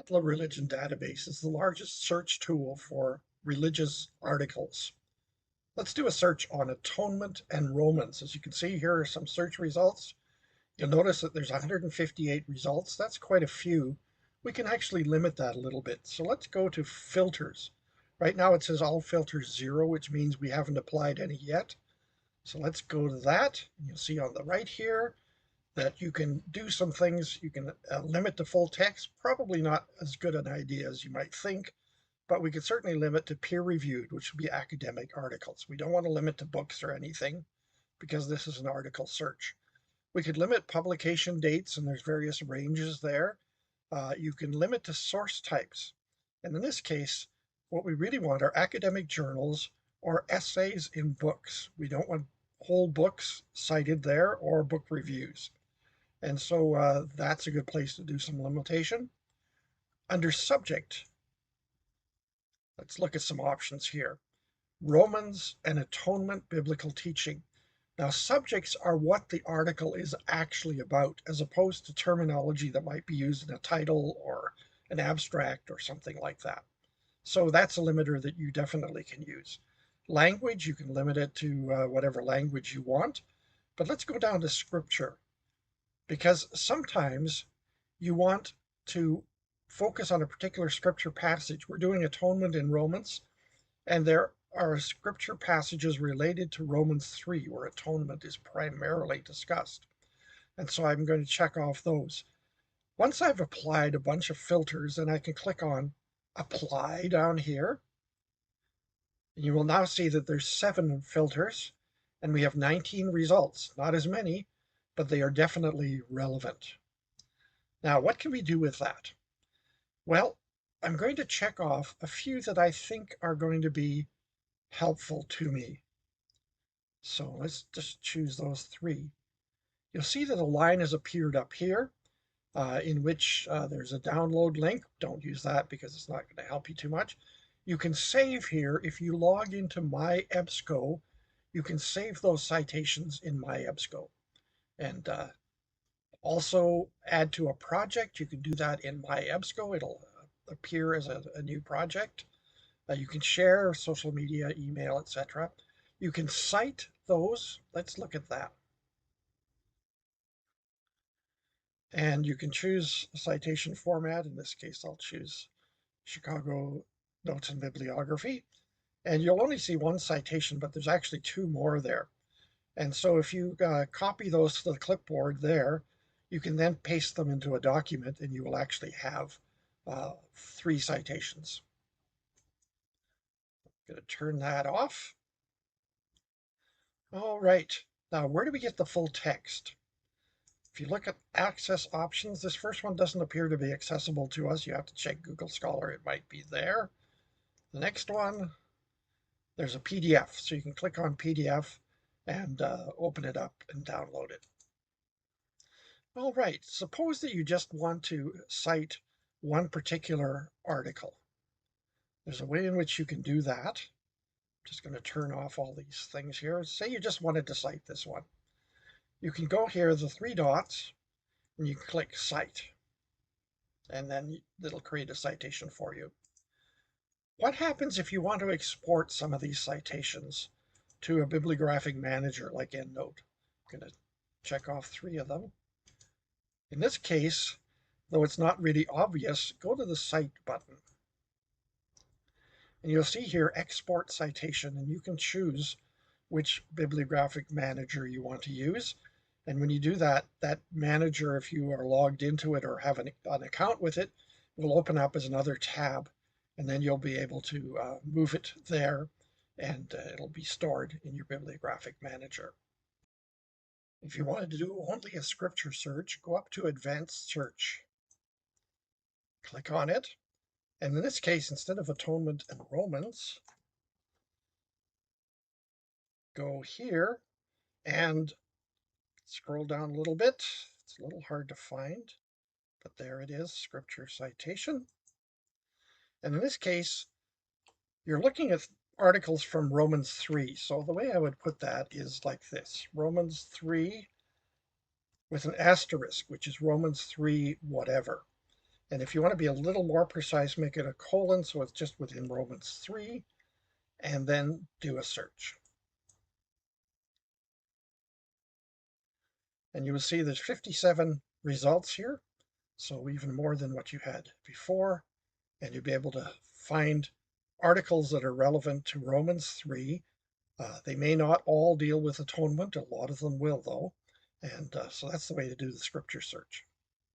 Atla Religion Database is the largest search tool for religious articles. Let's do a search on atonement and Romans. As you can see, here are some search results. You'll notice that there's 158 results. That's quite a few. We can actually limit that a little bit. So let's go to filters. Right now it says all filters 0, which means we haven't applied any yet. So let's go to that. You'll see on the right here that you can do some things. You can limit the full text. Probably not as good an idea as you might think, but we could certainly limit to peer-reviewed, which would be academic articles. We don't want to limit to books or anything because this is an article search. We could limit publication dates, and there's various ranges there. You can limit to source types. And in this case, what we really want are academic journals or essays in books. We don't want whole books cited there or book reviews. And so that's a good place to do some limitation. Under subject, let's look at some options here. Romans and atonement biblical teaching. Now, subjects are what the article is actually about, as opposed to terminology that might be used in a title or an abstract or something like that. So that's a limiter that you definitely can use. Language, you can limit it to whatever language you want. But let's go down to scripture, because sometimes you want to focus on a particular scripture passage. We're doing atonement in Romans, and there are scripture passages related to Romans 3 where atonement is primarily discussed. And so I'm going to check off those. Once I've applied a bunch of filters, then I can click on Apply down here. And you will now see that there's 7 filters, and we have 19 results. Not as many, but they are definitely relevant. Now, what can we do with that? Well, I'm going to check off a few that I think are going to be helpful to me. So let's just choose those 3. You'll see that a line has appeared up here in which there's a download link. Don't use that because it's not going to help you too much. You can save here. If you log into My EBSCO, you can save those citations in My EBSCO. And also add to a project. You can do that in My EBSCO. It'll appear as a new project. You can share social media, email, etc. You can cite those. Let's look at that. And you can choose a citation format. In this case, I'll choose Chicago Notes and Bibliography. And you'll only see one citation, but there's actually 2 more there. And so if you copy those to the clipboard there, you can then paste them into a document, and you will actually have 3 citations. I'm going to turn that off. All right. Now, where do we get the full text? If you look at access options, this first one doesn't appear to be accessible to us. You have to check Google Scholar. It might be there. The next one, there's a PDF. So you can click on PDF and open it up and download it. All right. Suppose that you just want to cite one particular article. There's a way in which you can do that. I'm just going to turn off all these things here. Say you just wanted to cite this one. You can go here, the 3 dots, and you click Cite. And then it'll create a citation for you. What happens if you want to export some of these citations to a bibliographic manager like EndNote? I'm going to check off 3 of them. In this case, though it's not really obvious, go to the Cite button. And you'll see here Export Citation, and you can choose which bibliographic manager you want to use. And when you do that, that manager, if you are logged into it or have an account with it, will open up as another tab. And then you'll be able to move it there, and it'll be stored in your bibliographic manager. If you wanted to do only a scripture search, go up to Advanced Search. Click on it. And in this case, instead of atonement and Romans, go here and scroll down a little bit. It's a little hard to find, but there it is, scripture citation. And in this case, you're looking at articles from Romans 3. So the way I would put that is like this: Romans 3 with an asterisk, which is Romans 3 whatever. And if you want to be a little more precise, make it a colon so it's just within Romans 3, and then do a search. And you will see there's 57 results here, so even more than what you had before. And you'll be able to find articles that are relevant to Romans 3. They may not all deal with atonement. A lot of them will, though. And so that's the way to do the scripture search.